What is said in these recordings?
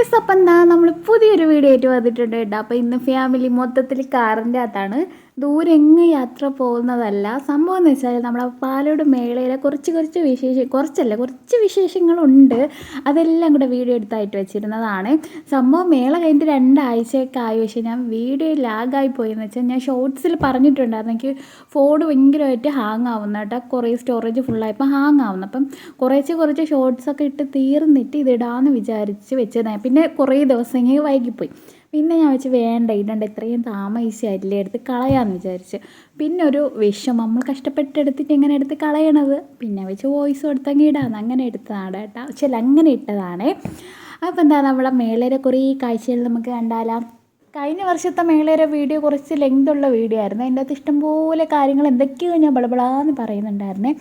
Guys, അപ്പം എന്താ നമ്മൾ പുതിയൊരു വീഡിയോ ആയിട്ട് വന്നിട്ടുണ്ട് കേട്ടോ. അപ്പോൾ ഇന്ന് ഫാമിലി മൊത്തത്തിൽ കാറിൻ്റെ അകത്താണ്. ദൂരെ എങ്ങ് യാത്ര പോകുന്നതല്ല. സംഭവം എന്ന് വെച്ചാൽ നമ്മളെ പാലോട് മേളയിലെ കുറച്ച് വിശേഷങ്ങളുണ്ട്. അതെല്ലാം കൂടെ വീഡിയോ എടുത്തായിട്ട് വെച്ചിരുന്നതാണ്. സംഭവം മേള കഴിഞ്ഞിട്ട് 2 ആഴ്ചയൊക്കെ ആയി. പക്ഷേ ഞാൻ വീഡിയോ ലാഗായി പോയെന്ന് വെച്ചാൽ ഞാൻ ഷോർട്സിൽ പറഞ്ഞിട്ടുണ്ടായിരുന്നു എനിക്ക് ഫോൺ ഭയങ്കരമായിട്ട് ഹാങ് ആവുന്ന കേട്ടോ. കുറേ സ്റ്റോറേജ് ഫുള്ളായപ്പോൾ ഹാങ് ആവുന്നു. അപ്പം കുറച്ച് ഷോർട്സൊക്കെ ഇട്ട് തീർന്നിട്ട് ഇതിടാമെന്ന് വിചാരിച്ച് വെച്ചതാണ്. പിന്നെ കുറേ ദിവസം ഇങ്ങനെ വൈകിപ്പോയി. പിന്നെ ഞാൻ വെച്ച് വേണ്ട ഇടണ്ട, ഇത്രയും താമസിച്ചായിട്ടില്ലേ, എടുത്ത് കളയാമെന്ന് വിചാരിച്ച്. പിന്നെ ഒരു വിഷമം, നമ്മൾ കഷ്ടപ്പെട്ടെടുത്തിട്ട് എങ്ങനെ എടുത്ത് കളയണത്. പിന്നെ വെച്ച് വോയിസ് കൊടുത്തങ്ങ് ഇടാമെന്ന് അങ്ങനെ എടുത്തതാണ് കേട്ടോ. അങ്ങനെ ഇട്ടതാണ്. അപ്പോൾ എന്താ നമ്മുടെ മേളയുടെ കുറേ കാഴ്ചകൾ നമുക്ക് കണ്ടാലാം. കഴിഞ്ഞ വർഷത്തെ മേളയുടെ വീഡിയോ കുറച്ച് ലെങ്തുള്ള വീഡിയോ ആയിരുന്നു. അതിൻ്റെ അകത്ത് ഇഷ്ടംപോലെ കാര്യങ്ങൾ എന്തൊക്കെയോ ഞാൻ ബളബളാന്ന് പറയുന്നുണ്ടായിരുന്നേ.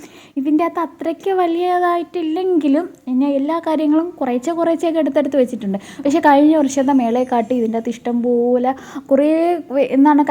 ഇതിൻ്റെ അകത്ത് അത്രയ്ക്ക് വലിയതായിട്ടില്ലെങ്കിലും ഞാൻ എല്ലാ കാര്യങ്ങളും കുറേശ്ശെയൊക്കെ എടുത്തെടുത്ത് വെച്ചിട്ടുണ്ട്. പക്ഷേ കഴിഞ്ഞ വർഷത്തെ മേളയെ കാട്ടി ഇതിൻ്റെ അകത്ത് ഇഷ്ടംപോലെ കുറേ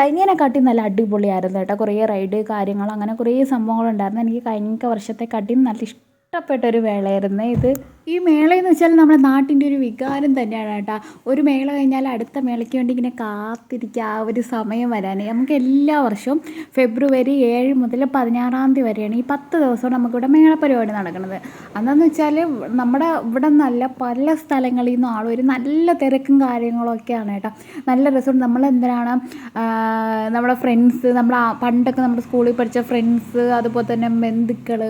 കഴിഞ്ഞതിനെ കാട്ടി നല്ല അടിപൊളിയായിരുന്നു കേട്ടോ. കുറേ റൈഡ് കാര്യങ്ങൾ അങ്ങനെ കുറേ സംഭവങ്ങളുണ്ടായിരുന്നു. എനിക്ക് കഴിഞ്ഞ വർഷത്തെ കാട്ടിയും നല്ല ഇഷ്ടപ്പെട്ടൊരു മേളയായിരുന്നു ഇത്. ഈ മേളയെന്ന് വെച്ചാൽ നമ്മുടെ നാട്ടിൻ്റെ ഒരു വികാരം തന്നെയാണ് കേട്ടോ. ഒരു മേള കഴിഞ്ഞാൽ അടുത്ത മേളയ്ക്ക് വേണ്ടി ഇങ്ങനെ കാത്തിരിക്കുക ആ ഒരു സമയം വരാൻ. നമുക്ക് എല്ലാ വർഷവും ഫെബ്രുവരി 7 മുതൽ 16 വരെയാണ് ഈ 10 ദിവസവും നമുക്കിവിടെ മേള പരിപാടി നടക്കുന്നത്. അതെന്ന് വെച്ചാൽ നമ്മുടെ ഇവിടെ നല്ല പല സ്ഥലങ്ങളിൽ നിന്നും ആൾ വരും. നല്ല തിരക്കും കാര്യങ്ങളൊക്കെയാണ് കേട്ടോ. നല്ല രസം. നമ്മളെന്തിനാണ് നമ്മുടെ ഫ്രണ്ട്സ്, പണ്ടൊക്കെ നമ്മുടെ സ്കൂളിൽ പഠിച്ച ഫ്രണ്ട്സ്, അതുപോലെ തന്നെ ബന്ധുക്കൾ,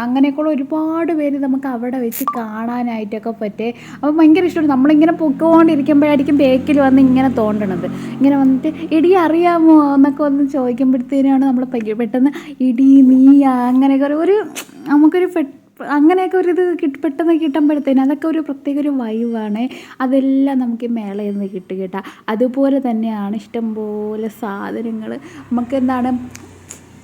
അങ്ങനെയൊക്കെയുള്ള ഒരുപാട് പേര് നമുക്ക് അവിടെ കാണാനായിട്ടൊക്കെ പറ്റേ. അപ്പോൾ ഭയങ്കര ഇഷ്ടമാണ്. നമ്മളിങ്ങനെ പൊക്കോണ്ടിരിക്കുമ്പോഴായിരിക്കും ബേക്കിൽ വന്ന് ഇങ്ങനെ തോണ്ടണത്. ഇങ്ങനെ വന്നിട്ട് ഇടി അറിയാമോ എന്നൊക്കെ വന്ന് ചോദിക്കുമ്പോഴത്തേനാണ് നമ്മൾ പെട്ടെന്ന് ഇടി നീ അങ്ങനെയൊക്കെ നമുക്കൊരു അങ്ങനെയൊക്കെ പെട്ടെന്ന് കിട്ടുമ്പോഴത്തേനും അതൊക്കെ ഒരു പ്രത്യേക ഒരു വൈവാണ്. അതെല്ലാം നമുക്ക് മേളയിൽ നിന്ന് കിട്ടും കേട്ടോ. അതുപോലെ തന്നെയാണ് ഇഷ്ടംപോലെ സാധനങ്ങൾ. നമുക്ക്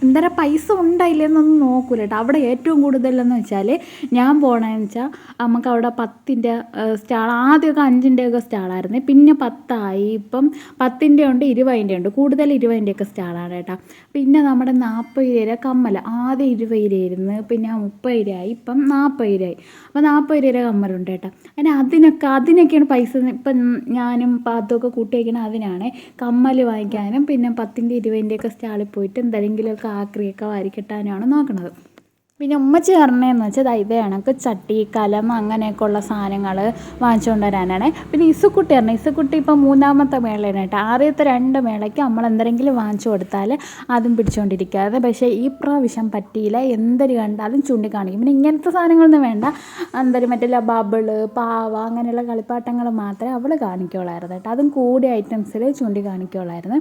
എന്താ പൈസ ഉണ്ടായില്ലെന്നൊന്നും നോക്കൂല കേട്ടോ. അവിടെ ഏറ്റവും കൂടുതലെന്ന് വെച്ചാൽ ഞാൻ പോകണമെന്ന് വെച്ചാൽ നമുക്ക് അവിടെ 10-ൻ്റെ സ്റ്റാൾ, ആദ്യമൊക്കെ 5-ൻ്റെയൊക്കെ സ്റ്റാളായിരുന്നു. പിന്നെ 10 ഇപ്പം 10-ൻ്റെ ഉണ്ട്, 20-ൻ്റെ ഉണ്ട്. കൂടുതൽ 20-ൻ്റെയൊക്കെ സ്റ്റാളാണ് കേട്ടോ. പിന്നെ നമ്മുടെ 40 രൂപ കമ്മൽ ആദ്യം 20 രൂപയായിരുന്നു, പിന്നെ 30 രൂപയായി, ഇപ്പം 40 രൂപയായി. അപ്പോൾ 40 രൂപ കമ്മലുണ്ട് കേട്ടോ. അതിനൊക്കെയാണ് പൈസ. ഇപ്പം ഞാനും പാത്തൊക്കെ കൂട്ടി വയ്ക്കണം. അതിനാണ് കമ്മൽ വാങ്ങിക്കാനും പിന്നെ 10-ൻ്റെ 20-ൻ്റെയൊക്കെ സ്റ്റാളിൽ പോയിട്ട് എന്തെങ്കിലുമൊക്കെ ആക്രിയൊക്കെ വാരിക്കിട്ടാനാണ് നോക്കുന്നത്. പിന്നെ ഉമ്മച്ചി പറഞ്ഞതെന്ന് വെച്ചാൽ ഇത് കണക്ക് ചട്ടി കലം അങ്ങനെയൊക്കെ ഉള്ള സാധനങ്ങൾ വാങ്ങിച്ചുകൊണ്ട് വരാനാണ്. പിന്നെ ഇസുക്കുട്ടി ഇപ്പം 3-ാമത്തെ മേളയാണ് കേട്ടോ. ആദ്യത്തെ 2 മേളയ്ക്ക് നമ്മൾ എന്തെങ്കിലും വാങ്ങിച്ചു കൊടുത്താൽ അതും പിടിച്ചുകൊണ്ടിരിക്കാതെ. പക്ഷേ ഈ പ്രാവശ്യം പറ്റിയില്ല. എന്തൊരു കണ്ടാലും ചൂണ്ടിക്കാണിക്കും. പിന്നെ ഇങ്ങനത്തെ സാധനങ്ങളൊന്നും വേണ്ട, മറ്റേ ബബിള് പാവ അങ്ങനെയുള്ള കളിപ്പാട്ടങ്ങൾ മാത്രമേ അവൾ കാണിക്കുള്ളായിരുന്നു കേട്ടോ. അതും കൂടിയ ഐറ്റംസിൽ ചൂണ്ടിക്കാണിക്കുള്ളായിരുന്നു.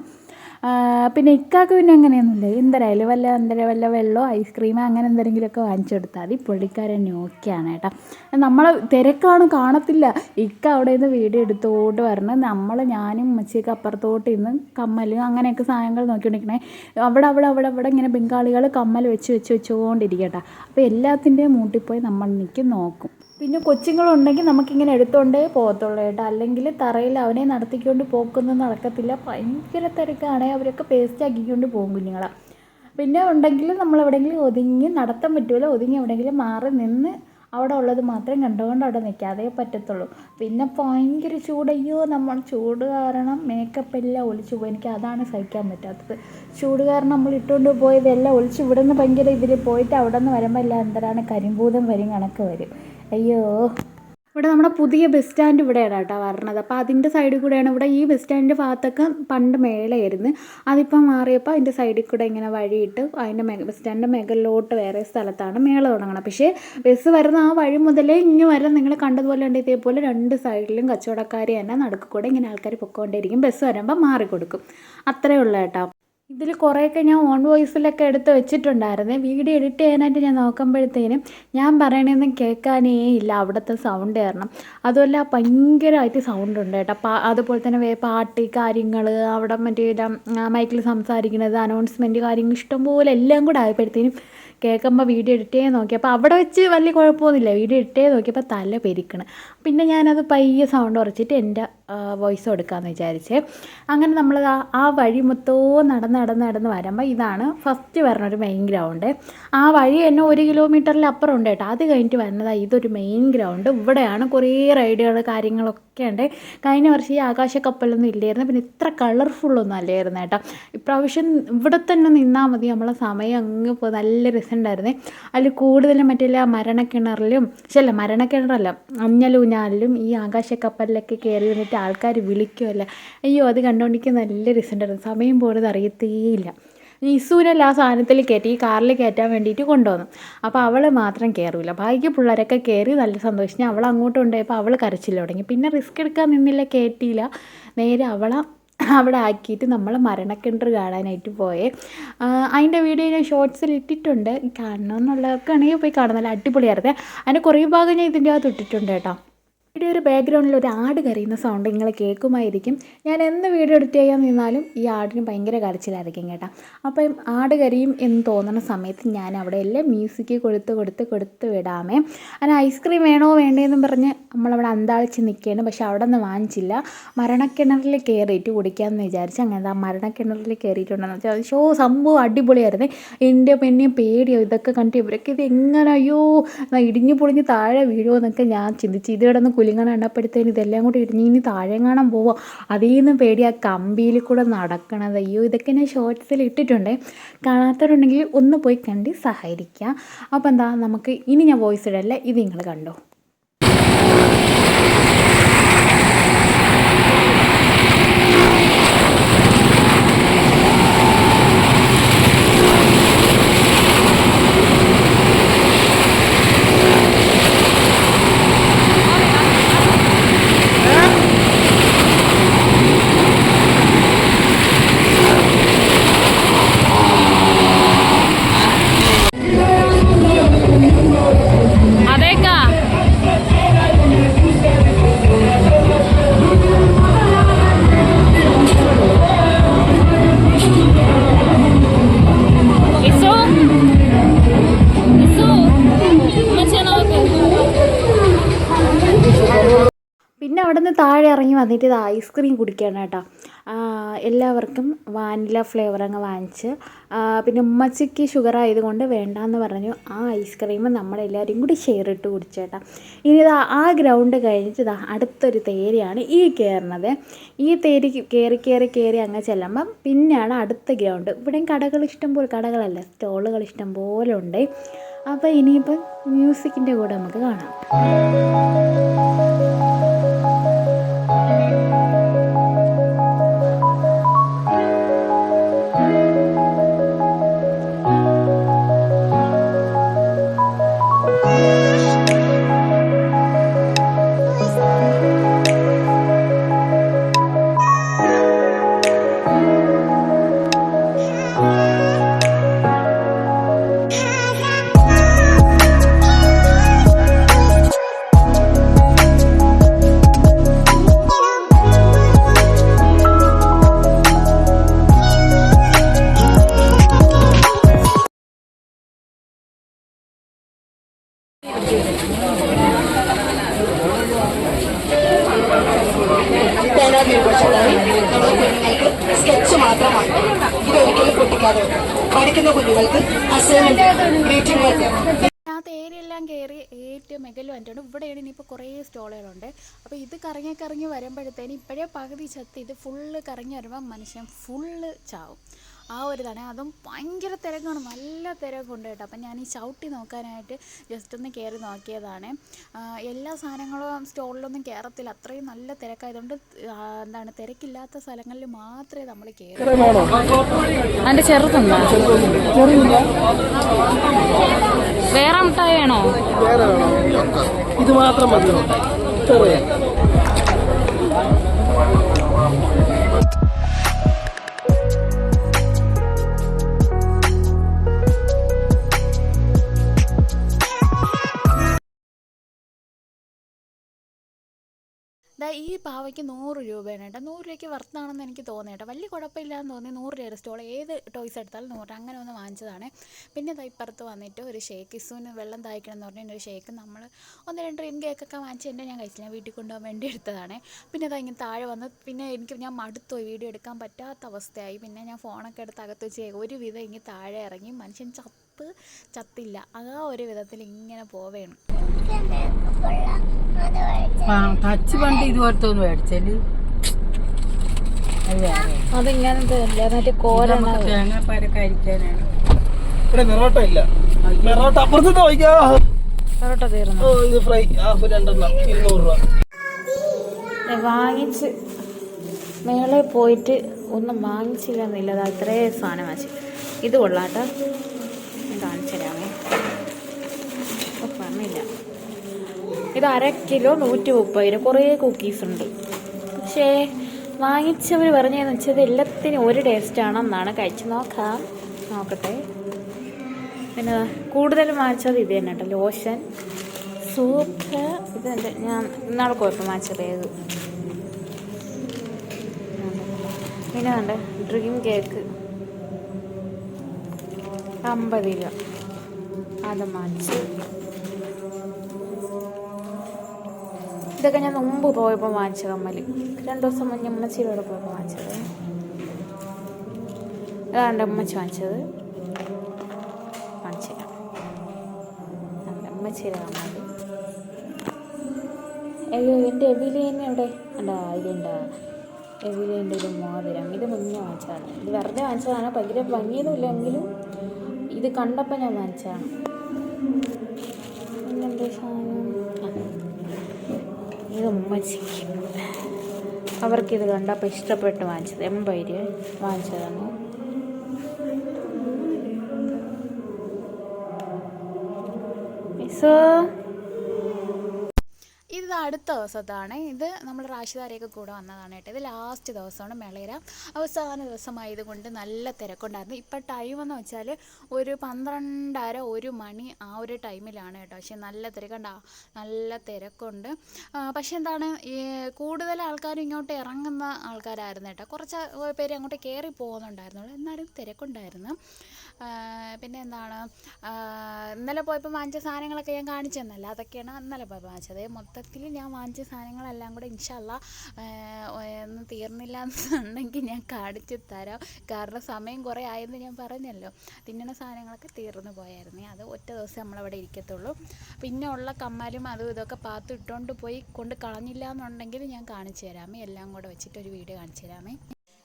പിന്നെ ഇക്കാക്ക് പിന്നെ അങ്ങനെയൊന്നുമില്ല. എന്തായാലും വല്ല വെള്ളമോ ഐസ്ക്രീമോ അങ്ങനെ എന്തെങ്കിലുമൊക്കെ വാങ്ങിച്ചെടുത്താൽ മതി. പുള്ളിക്കാരൻ ഓക്കെയാണ് കേട്ടോ. തിരക്കാണ്, കാണത്തില്ല. ഇക്ക അവിടെ നിന്ന് വീഡിയോ എടുത്തോട്ട് വരണം. ഞാനും ഉമ്മച്ചിയൊക്കെ അപ്പുറത്തോട്ട് ഇന്ന് കമ്മലും അങ്ങനെയൊക്കെ സാധനങ്ങൾ നോക്കിക്കൊണ്ടിരിക്കണേ. അവിടെ ഇങ്ങനെ ബംഗാളികൾ കമ്മൽ വെച്ചുകൊണ്ടിരിക്കട്ടെ. അപ്പോൾ എല്ലാത്തിൻ്റെയും മൂട്ടിപ്പോയി നമ്മൾ നോക്കും. പിന്നെ കൊച്ചുങ്ങളുണ്ടെങ്കിൽ നമുക്കിങ്ങനെ എടുത്തുകൊണ്ടേ പോകത്തുള്ളൂ കേട്ടോ. അല്ലെങ്കിൽ തറയിൽ അവനെ നടത്തിക്കൊണ്ട് പോക്കൊന്നും നടക്കത്തില്ല. ഭയങ്കര തിരക്കാണ്. അവരൊക്കെ പേസ്റ്റ് ആക്കിക്കൊണ്ട് പോകും കുഞ്ഞുങ്ങളെ. പിന്നെ ഉണ്ടെങ്കിൽ നമ്മൾ എവിടെയെങ്കിലും ഒതുങ്ങി നടത്താൻ പറ്റുമല്ലോ, ഒതുങ്ങി എവിടെയെങ്കിലും മാറി നിന്ന് അവിടെ ഉള്ളത് മാത്രം കണ്ടുകൊണ്ട് അവിടെ നിൽക്കാതെ പറ്റത്തുള്ളൂ. പിന്നെ ഭയങ്കര ചൂടയ്യോ, നമ്മൾ ചൂട് കാരണം മേക്കപ്പ് എല്ലാം ഒലിച്ചു പോയി. എനിക്ക് അതാണ് സഹിക്കാൻ പറ്റാത്തത്. ചൂട് കാരണം നമ്മൾ ഇട്ടുകൊണ്ട് പോയതെല്ലാം ഒലിച്ച് ഇവിടെ നിന്ന് ഭയങ്കര ഇതിൽ പോയിട്ട് അവിടെ നിന്ന് വരുമ്പോൾ എല്ലാം എന്തരാണ് കരിമ്പൂതം വരും കണക്ക് വരും. അയ്യോ. ഇവിടെ നമ്മുടെ പുതിയ ബസ് സ്റ്റാൻഡ് ഇവിടെയാണ് കേട്ടോ വരണത്. അപ്പോൾ അതിൻ്റെ സൈഡിൽ കൂടെയാണ്. ഇവിടെ ഈ ബസ് സ്റ്റാൻഡിൻ്റെ ഭാഗത്തൊക്കെ പണ്ട് മേളയായിരുന്നു. അതിപ്പം മാറിയപ്പോൾ അതിൻ്റെ സൈഡിൽ കൂടെ ഇങ്ങനെ വഴിയിട്ട് അതിൻ്റെ ബസ് സ്റ്റാൻഡിൻ്റെ മുകളിലോട്ട് വേറെ സ്ഥലത്താണ് മേള തുടങ്ങണം. പക്ഷേ ബസ് വരുന്ന ആ വഴി മുതലേ ഇങ്ങനെ വരാൻ നിങ്ങൾ കണ്ടതുപോലെ ഉണ്ട്. ഇതേപോലെ 2 സൈഡിലും കച്ചവടക്കാർ തന്നെ നടുക്ക് കൂടെ ഇങ്ങനെ ആൾക്കാർ പൊക്കോണ്ടിരിക്കും. ബസ് വരുമ്പോൾ മാറിക്കൊടുക്കും. അത്രയേ ഉള്ളൂ കേട്ടോ. ഇതിൽ കുറേയൊക്കെ ഞാൻ ഓൺ വോയിസിലൊക്കെ എടുത്ത് വെച്ചിട്ടുണ്ടായിരുന്നു. വീഡിയോ എഡിറ്റ് ചെയ്യാനായിട്ട് ഞാൻ നോക്കുമ്പോഴത്തേനും ഞാൻ പറയണതൊന്നും കേൾക്കാനേ ഇല്ല, അവിടുത്തെ സൗണ്ട് കാരണം. അതുമല്ല ഭയങ്കരമായിട്ട് സൗണ്ട് ഉണ്ട് കേട്ടോ. അതുപോലെ തന്നെ പാട്ട് കാര്യങ്ങൾ, അവിടെ മൈക്കിൽ സംസാരിക്കുന്നത്, അനൗൺസ്മെൻറ്റ് കാര്യങ്ങൾ ഇഷ്ടംപോലെ എല്ലാം കൂടെ ആയപ്പോഴത്തേനും കേൾക്കുമ്പോൾ വീഡിയോ എഡിറ്റ് ചെയ്യാൻ നോക്കിയപ്പോൾ അവിടെ വെച്ച് വലിയ കുഴപ്പമൊന്നുമില്ല. വീഡിയോ എഡിറ്റ് ചെയ്ത് നോക്കിയപ്പോൾ തല പെരിക്കണം. പിന്നെ ഞാനത് പയ്യെ സൗണ്ട് കുറച്ചിട്ട് എൻ്റെ വോയിസ് കൊടുക്കാമെന്ന് വിചാരിച്ചേ. അങ്ങനെ നമ്മൾ ആ വഴി മൊത്തവും നടന്ന് വരുമ്പോൾ ഇതാണ് ഫസ്റ്റ് വരുന്നൊരു മെയിൻ ഗ്രൗണ്ട്. ആ വഴി തന്നെ 1 കിലോമീറ്ററിൽ അപ്പുറം ഉണ്ട് കേട്ടോ. അത് കഴിഞ്ഞിട്ട് വരുന്നതാണ് ഇതൊരു മെയിൻ ഗ്രൗണ്ട്. ഇവിടെയാണ് കുറേ റൈഡുകൾ കാര്യങ്ങളൊക്കെ ഉണ്ട്. കഴിഞ്ഞ വർഷം ഈ ആകാശക്കപ്പലൊന്നും ഇല്ലായിരുന്നു, പിന്നെ ഇത്ര കളർഫുള്ളൊന്നും അല്ലായിരുന്നു കേട്ടോ. ഇപ്രാവശ്യം ഇവിടെ തന്നെ നിന്നാൽ മതി, നമ്മളെ സമയം അങ്ങ് ഇപ്പോൾ നല്ല രസമുണ്ടായിരുന്നേ. അതിൽ കൂടുതലും മറ്റേ മരണക്കിണറിലും മരണക്കിണറല്ല മഞ്ഞലൂഞ്ഞാലിലും ഈ ആകാശക്കപ്പലിലൊക്കെ കയറി വന്നിട്ട് ആൾക്കാർ വിളിക്കുമല്ലോ. അയ്യോ അത് കണ്ടുകൊണ്ടിരിക്കാൻ നല്ല രസമുണ്ടായിരുന്നു. സമയം പോയത് അറിയത്തേയില്ല. ഇസുവിനെല്ലാം ആ സാധനത്തിൽ കയറ്റി, ഈ കാറിൽ കയറ്റാൻ വേണ്ടിയിട്ട് കൊണ്ടുവന്നു. അപ്പോൾ അവൾ മാത്രം കയറില്ല, ബാക്കി പിള്ളേരൊക്കെ കയറി നല്ല സന്തോഷിച്ച് അവൾ അങ്ങോട്ട് കൊണ്ടുപോയപ്പോൾ അവൾ കരച്ചില്ല തുടങ്ങി. പിന്നെ റിസ്ക് എടുക്കാൻ നിന്നില്ല, കയറ്റിയില്ല. നേരെ അവിടെ ആക്കിയിട്ട് നമ്മൾ മരണക്കിണർ കാണാനായിട്ട് പോയേ. അതിൻ്റെ വീഡിയോ ഞാൻ ഷോർട്സിൽ ഇട്ടിട്ടുണ്ട്, കാണണമെന്നുള്ളവർക്കാണെങ്കിൽ പോയി കാണാം. നല്ല അടിപൊളിയായിരുന്നേ. അതിൻ്റെ കുറേ ഭാഗം ഞാൻ ഇതിൻ്റെ അകത്ത് ഇട്ടിട്ടുണ്ട് കേട്ടോ. വീഡിയോ ഒരു ബാക്ക്ഗ്രൗണ്ടിൽ ഒരു ആട് കരയുന്ന സൗണ്ട് നിങ്ങൾ കേൾക്കുമായിരിക്കും. ഞാൻ എന്ന് വീഡിയോ എഡിറ്റ് ചെയ്യാൻ നിന്നാലും ഈ ആടിന് ഭയങ്കര കരച്ചിലായിരിക്കും കേട്ടോ. അപ്പം ആട് കരയും എന്ന് തോന്നുന്ന സമയത്ത് ഞാൻ അവിടെ എല്ലാം മ്യൂസിക് കൊടുത്ത് വിടാമേ. അതിന് ഐസ്ക്രീം വേണോ വേണ്ടേന്നും പറഞ്ഞ് നമ്മളവിടെ അന്താളിച്ച് നിൽക്കുകയാണ്. പക്ഷെ അവിടെ നിന്ന് വാങ്ങിച്ചില്ല. മരണക്കിണറിൽ കയറിയിട്ട് കുടിക്കാമെന്ന് വിചാരിച്ച് അങ്ങനെ മരണക്കിണറിൽ കയറിയിട്ടുണ്ടെന്ന് വെച്ചാൽ സംഭവം അടിപൊളിയായിരുന്നു. എൻ്റെ പെണ്ണിയും പേടിയോ ഇതൊക്കെ കണ്ടിട്ട് ഇവരൊക്കെ ഇത് എങ്ങനെ അയ്യോ ഇടിഞ്ഞു പൊളിഞ്ഞ് താഴെ വീഴുമോ എന്നൊക്കെ ഞാൻ ചിന്തിച്ച്. ഇത് കിടന്ന് കുലുങ്ങാൻ കണ്ടപ്പോഴത്തേന് ഇതെല്ലാം കൂടി ഇടിഞ്ഞ് താഴെ കാണാൻ പോവോ, അതിൽ നിന്ന് പേടി ആ കമ്പിയിൽ കൂടെ നടക്കണത്. അയ്യോ ഇതൊക്കെ ഞാൻ ഷോർട്സിൽ ഇട്ടിട്ടുണ്ട്, കാണാത്തവരുണ്ടെങ്കിൽ ഒന്ന് പോയി കണ്ട് സഹകരിക്കുക. അപ്പോൾ എന്താ നമുക്ക് ഇനി ഞാൻ വോയിസ് ഇടല്ല, ഇത് നിങ്ങൾ കണ്ടോ. പിന്നെ അവിടെ നിന്ന് താഴെ ഇറങ്ങി വന്നിട്ട് ഇത് ഐസ്ക്രീം കുടിക്കുകയാണ് കേട്ടോ. എല്ലാവർക്കും വാനില ഫ്ലേവർ അങ്ങ് വാങ്ങിച്ച്, പിന്നെ ഉമ്മച്ചിക്ക് ഷുഗർ ആയതുകൊണ്ട് വേണ്ടാന്ന് പറഞ്ഞു. ആ ഐസ്ക്രീം നമ്മളെല്ലാവരും കൂടി ഷെയർ ഇട്ട് കുടിച്ചേട്ടാ. ഇനി ആ ഗ്രൗണ്ട് കഴിഞ്ഞിട്ട് അടുത്തൊരു തേരിയാണ് ഈ കയറുന്നത്. ഈ തേരി കയറി അങ്ങ് ചെല്ലുമ്പം പിന്നെയാണ് അടുത്ത ഗ്രൗണ്ട്. ഇവിടെയും കടകൾ ഇഷ്ടംപോലെ, കടകളല്ല സ്റ്റോളുകൾ ഇഷ്ടം പോലെ ഉണ്ട്. അപ്പോൾ ഇനിയിപ്പം മ്യൂസിക്കിൻ്റെ കൂടെ നമുക്ക് കാണാം. സ്കെച്ച് മാത്രമാണ്. ഇതൊരിക്കലും പൊട്ടിക്കാതെ പഠിക്കുന്ന കുഞ്ഞുങ്ങൾക്ക് ആ തേരെല്ലാം കയറി ഏറ്റവും മെഗൽ വന്നിട്ടുണ്ട്. ഇവിടെയാണ് ഇനിയിപ്പോൾ കുറേ സ്റ്റോളുകളുണ്ട്. അപ്പോൾ ഇത് കറങ്ങി വരുമ്പോഴത്തേന് ഇപ്പോഴേ പകുതി ചത്ത്, ഇത് ഫുള്ള് കറങ്ങി വരുമ്പോൾ മനുഷ്യൻ ഫുള്ള് ചാവും. ആ ഒരു ഇതാണ്. അതും ഭയങ്കര തിരക്കാണ്, നല്ല തിരക്കുണ്ട് കേട്ടോ. അപ്പം ഞാൻ ഈ ചവിട്ടി നോക്കാനായിട്ട് ജസ്റ്റ് ഒന്ന് കയറി നോക്കിയതാണ്. എല്ലാ സാധനങ്ങളും സ്റ്റോളിലൊന്നും കയറത്തില്ല, അത്രയും നല്ല തിരക്കായതുകൊണ്ട് തിരക്കില്ലാത്ത സ്ഥലങ്ങളിൽ മാത്രമേ നമ്മൾ കയറി. അതിൻ്റെ ചെറുതുണ്ടോ? വേറെ മിഠായി വേണോ? ഇത് മാത്രം മതി. ഈ പാവയ്ക്ക് 100 രൂപയാണ് കേട്ടോ. 100 രൂപയ്ക്ക് വർത്താണെന്ന് എനിക്ക് തോന്നി കേട്ടോ. വലിയ കുഴപ്പമില്ലാന്ന് തോന്നി. 100 രൂപയുടെ സ്റ്റോൾ ഏത് ടോയ്സ് എടുത്താലും 100 അങ്ങനെ ഒന്ന് വാങ്ങിച്ചതാണ്. പിന്നെ ഇപ്പുറത്ത് വന്നിട്ട് ഒരു ഷേക്ക്, ഇസുവിന് വെള്ളം തായ്ക്കണം എന്ന് പറഞ്ഞാൽ ഒരു ഷേക്ക് നമ്മൾ 1-2 ഡ്രീം കേക്കൊക്കെ വാങ്ങിച്ച് എൻ്റെ ഞാൻ കഴിച്ചില്ല, വീട്ടിൽ കൊണ്ടുപോകാൻ വേണ്ടി എടുത്തതാണ്. പിന്നെ ഇങ്ങനെ താഴെ വന്ന് പിന്നെ ഞാൻ മടുത്തുപോയി, വീഡിയോ എടുക്കാൻ പറ്റാത്ത അവസ്ഥയായി. പിന്നെ ഞാൻ ഫോണൊക്കെ എടുത്ത് അകത്ത് വെച്ച് ഒരുവിധം ഇങ്ങനെ താഴെ ഇറങ്ങി. മനുഷ്യൻ ചത്തില്ല, ആ ഒരു വിധത്തിൽ ഇങ്ങനെ പോവേണ്. ടച്ച് പണ്ട് ഇതുപോലത്തെ ഒന്ന് മേടിച്ചാല് അതിങ്ങനത്തെ മറ്റേ തേങ്ങാപ്പാലൊക്കെ അരിക്കാനാണ്. ഇവിടെ മെറോട്ട ഇല്ല, മെറോട്ട അപ്പുറത്ത് തീർന്നു. ഇത് ഫ്രൈ ഹാഫ് 2 200 രൂപ വാങ്ങിച്ച് മേളെ പോയിട്ട് ഒന്നും വാങ്ങിച്ചില്ലെന്നില്ല. അത് അത്രയും സാധനം വാങ്ങിച്ചു. ഇത് കൊള്ളാട്ടോ, കാണിച്ചു തരാമേ. പറഞ്ഞില്ല, ഇത് 1/2 കിലോ 130 രൂപ. കുറേ കുക്കീസ് ഉണ്ട്. പക്ഷേ വാങ്ങിച്ചവർ പറഞ്ഞതെന്ന് വെച്ചാൽ എല്ലാത്തിനും ഒരു ടേസ്റ്റാണെന്നാണ്. കഴിച്ച് നോക്കട്ടെ. പിന്നെ കൂടുതലും വാങ്ങിച്ചത് ഇത് തന്നെ കേട്ടോ, ലോഷൻ, സൂപ്പ്. ഇതെൻ്റെ ഞാൻ ഇന്നാൾ കുഴപ്പം വാങ്ങിച്ചത് ഏത്. പിന്നെ ഉണ്ട് ഡ്രീം കേക്ക് 50 രൂപ, അത് വാങ്ങിച്ചു. ഇതൊക്കെ ഞാൻ മുമ്പ് പോയപ്പോൾ വാങ്ങിച്ച കമ്മല്, 2 ദിവസം മുന്നേ ഉമ്മച്ചിയുടെ പോയപ്പോൾ വാങ്ങിച്ചത്. അതാണ് ഉമ്മച്ചി വാങ്ങിച്ചത്. കാണിച്ചു തരാം, ഉമ്മച്ചിയുടെ കമ്മല്. അയ്യോ, എൻ്റെ എവിലേനെ എവിടെ ഉണ്ടാ? ഇതുണ്ടാ, എവിലേൻ്റെ ഒരു മോതിരം. ഇത് മുന്നേ വാങ്ങിച്ചതാണ്. ഇത് വെറുതെ വാങ്ങിച്ചതാണ്, ഭയങ്കര ഭംഗിയൊന്നുമില്ലെങ്കിലും ഇത് കണ്ടപ്പോൾ ഞാൻ വാങ്ങിച്ചതാണ്. പിന്നെന്താ സാധനം, ഇത് ഉമ്മച്ചിക്ക് അവർക്കിത് കണ്ടപ്പോൾ ഇഷ്ടപ്പെട്ട് വാങ്ങിച്ചത്. 80 രൂപ വാങ്ങിച്ചതാണ്. ഇത് അടുത്ത ദിവസത്താണ്. ഇത് നമ്മൾ റാഷിദാരെയൊക്കെ കൂടെ വന്നതാണ് കേട്ടോ. ഇത് ലാസ്റ്റ് ദിവസമാണ് മേളയുടെ അവസാന ദിവസമായതുകൊണ്ട് നല്ല തിരക്കുണ്ടായിരുന്നു. ഇപ്പം ടൈമെന്ന് വെച്ചാൽ ഒരു 12:30 1 മണി ആ ഒരു ടൈമിലാണ് കേട്ടോ. പക്ഷെ നല്ല തിരക്കുണ്ട്, നല്ല തിരക്കുണ്ട്. പക്ഷെ എന്താണ്, ഈ കൂടുതൽ ആൾക്കാരും ഇങ്ങോട്ട് ഇറങ്ങുന്ന ആൾക്കാരായിരുന്നു കേട്ടോ. കുറച്ച് പേര് അങ്ങോട്ട് കയറി പോകുന്നുണ്ടായിരുന്നുള്ളൂ, എന്നാലും തിരക്കുണ്ടായിരുന്നു. പിന്നെ എന്താണ്, ഇന്നലെ പോയപ്പോൾ വാങ്ങിച്ച സാധനങ്ങളൊക്കെ ഞാൻ കാണിച്ചു തന്നല്ല, അതൊക്കെയാണ് ഇന്നലെ പോയപ്പോൾ വാങ്ങിച്ചത്. മൊത്തത്തിൽ ഞാൻ വാങ്ങിച്ച സാധനങ്ങളെല്ലാം കൂടെ ഇൻഷാ അല്ലാഹ് ഒന്നും തീർന്നില്ല എന്നുണ്ടെങ്കിൽ ഞാൻ കാണിച്ചു തരാം. കാരണം സമയം കുറേ ആയെന്ന് ഞാൻ പറഞ്ഞല്ലോ. തിന്നുന്ന സാധനങ്ങളൊക്കെ തീർന്നു പോയായിരുന്നു. അത് ഒറ്റ ദിവസം നമ്മളവിടെ ഇരിക്കത്തുള്ളൂ. പിന്നെ ഉള്ള കമ്മലും അതും ഇതൊക്കെ പാത്ത് ഇട്ടുകൊണ്ട് പോയി കൊണ്ട് കളഞ്ഞില്ല എന്നുണ്ടെങ്കിൽ ഞാൻ കാണിച്ചു തരാമേ. എല്ലാം കൂടെ വെച്ചിട്ടൊരു വീഡിയോ കാണിച്ചു തരാമേ.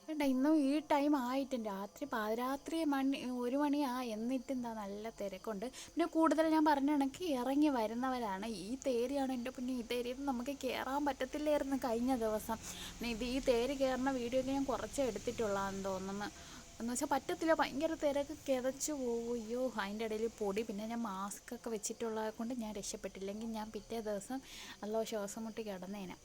വേണ്ട, ഇന്നും ഈ ടൈം ആയിട്ടുണ്ട്, പാതിരാത്രി 1 മണിയാ, എന്നിട്ട് എന്താ നല്ല തിരക്കുണ്ട്. പിന്നെ കൂടുതൽ ഞാൻ പറഞ്ഞ കണക്ക് ഇറങ്ങി വരുന്നവരാണ്. ഈ തേരിയാണ് എൻ്റെ പിന്നെ, ഈ തേരിയിൽ നമുക്ക് കയറാൻ പറ്റത്തില്ലായിരുന്നു കഴിഞ്ഞ ദിവസം. പിന്നെ ഈ തേര് കയറുന്ന വീഡിയോ ഒക്കെ ഞാൻ കുറച്ചേ എടുത്തിട്ടുള്ളതാണെന്ന് തോന്നുന്നു. എന്ന് വെച്ചാൽ പറ്റത്തില്ല, ഭയങ്കര തിരക്ക്, കിതച്ചു പോവുകയോ. അതിൻ്റെ ഇടയിൽ പൊടി, പിന്നെ ഞാൻ മാസ്ക് ഒക്കെ വെച്ചിട്ടുള്ളത് കൊണ്ട് ഞാൻ രക്ഷപ്പെട്ടില്ലെങ്കിൽ ഞാൻ പിറ്റേ ദിവസം നല്ല ശ്വാസം മുട്ടി കിടന്നേനെ.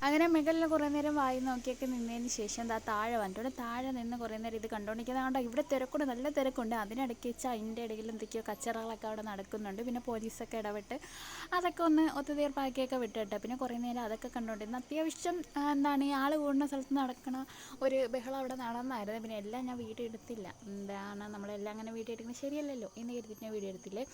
അങ്ങനെ മെഗലിൽ കുറേ നേരം വായി നോക്കിയൊക്കെ നിന്നതിന് ശേഷം എന്താ താഴെ വന്നിട്ടുണ്ട്. താഴെ നിന്ന് കുറേ നേരം ഇത് കണ്ടുകൊണ്ടിരിക്കുന്നത് കൊണ്ട് ഇവിടെ തിരക്കുണ്ട്, നല്ല തിരക്കുണ്ട്. അതിനിടയ്ക്ക് വെച്ചാൽ അതിൻ്റെ ഇടയിൽ എന്തൊക്കെയോ കച്ചറകളൊക്കെ അവിടെ നടക്കുന്നുണ്ട്. പിന്നെ പോലീസൊക്കെ ഇടപെട്ട് അതൊക്കെ ഒന്ന് ഒത്തുതീർപ്പാക്കിയൊക്കെ വിട്ടിട്ട് പിന്നെ കുറേ നേരം അതൊക്കെ കണ്ടുകൊണ്ടിരുന്നു. അത്യാവശ്യം എന്താണ്, ഈ ആൾ കൂടുന്ന സ്ഥലത്ത് നടക്കണ ഒരു ബഹളം അവിടെ നടന്നായിരുന്നു. പിന്നെ എല്ലാം ഞാൻ വീഡിയോ എടുത്തില്ല, എന്താണ് നമ്മളെല്ലാം അങ്ങനെ വീഡിയോ എടുക്കുന്നത് ശരിയല്ലല്ലോ എന്ന് കരുതിയിട്ട് ഞാൻ വീഡിയോ എടുത്തില്ലേ,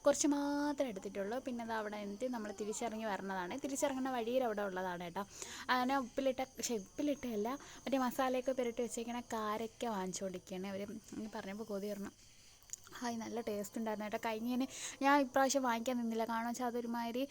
കുറച്ച് മാത്രമേ എടുത്തിട്ടുള്ളൂ. പിന്നെ അത് അവിടെ എന്നിട്ട് നമ്മൾ തിരിച്ചിറങ്ങി വരണതാണ്. തിരിച്ചിറങ്ങുന്ന വഴിയിൽ അവിടെ ഉള്ളതാണ് കേട്ടോ. അങ്ങനെ ഉപ്പിലിട്ടല്ല, മറ്റേ മസാലയൊക്കെ പുരട്ടി വെച്ചേക്കണ കാരക്ക വാങ്ങിച്ചുകൊണ്ടിരിക്കുകയാണ് അവർ. പറഞ്ഞപ്പോൾ കൊതി വരണം. ഹായ് നല്ല ടേസ്റ്റ് ഉണ്ടായിരുന്നു കേട്ടോ. കഴിഞ്ഞതിന് ഞാൻ ഇപ്രാവശ്യം വാങ്ങിക്കാൻ നിന്നില്ല, കാരണം വെച്ചാൽ അതൊരുമാതിരി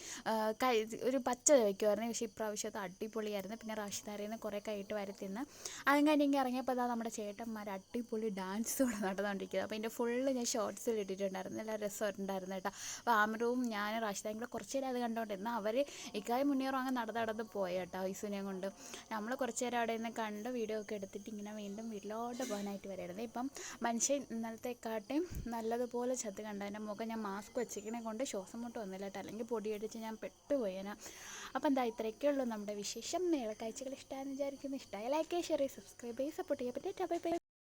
ഒരു പച്ച വയ്ക്കുമായിരുന്നു. പക്ഷേ ഇപ്രാവശ്യം അത് അടിപൊളിയായിരുന്നു. പിന്നെ റാഷിദാരയിൽ നിന്ന് കുറേ കൈയിട്ട് വരത്തിന്ന് അതും കഴിഞ്ഞെങ്കിൽ ഇറങ്ങിയപ്പോൾ അതാ നമ്മുടെ ചേട്ടന്മാർ അടിപൊളി ഡാൻസ് കൂടെ നടന്നുകൊണ്ടിരിക്കുന്നത്. അപ്പോൾ അതിൻ്റെ ഫുള്ള് ഞാൻ ഷോർട്സിൽ ഇട്ടിട്ടുണ്ടായിരുന്നു. നല്ല രസമായിട്ടുണ്ടായിരുന്നു കേട്ടോ. അപ്പോൾ ആമറും ഞാനും റാഷിദായും കൂടെ കുറച്ച് നേരം അത് കണ്ടുകൊണ്ടിരുന്നു. അവർ ഇക്കാര്യം മുന്നേറും അങ്ങ് നടന്ന് പോയി കേട്ടോ ഐസുവിനെ കൊണ്ട്. നമ്മൾ കുറച്ച് നേരം അവിടെ നിന്ന് കണ്ട് വീഡിയോ ഒക്കെ എടുത്തിട്ട് ഇങ്ങനെ വീണ്ടും വീട്ടിലോട്ട് പോകാനായിട്ട് വരായിരുന്നു. ഇപ്പം മനുഷ്യൻ ഇന്നലത്തെക്കാട്ടും നല്ലതുപോലെ ചത്ത് കണ്ട. എൻ്റെ മുഖം ഞാൻ മാസ്ക് വെച്ചിരിക്കണേ കൊണ്ട് ശ്വാസം മുട്ട് വന്നില്ല കേട്ടോ, അല്ലെങ്കിൽ പൊടിയടിച്ച് ഞാൻ പെട്ടുപോയേനെ. അപ്പം എന്താ ഇത്രയൊക്കെ ഉള്ളൂ നമ്മുടെ വിശേഷം. കാഴ്ചകൾ ഇഷ്ടമാണെന്ന് വിചാരിക്കുന്നു. ഇഷ്ടമായ ലൈക്ക് ചെയ്യുക, ഷെയർ ചെയ്യുക, സബ്സ്ക്രൈബ് ചെയ്യുക, സപ്പോർട്ട് ചെയ്യാൻ പറ്റിയ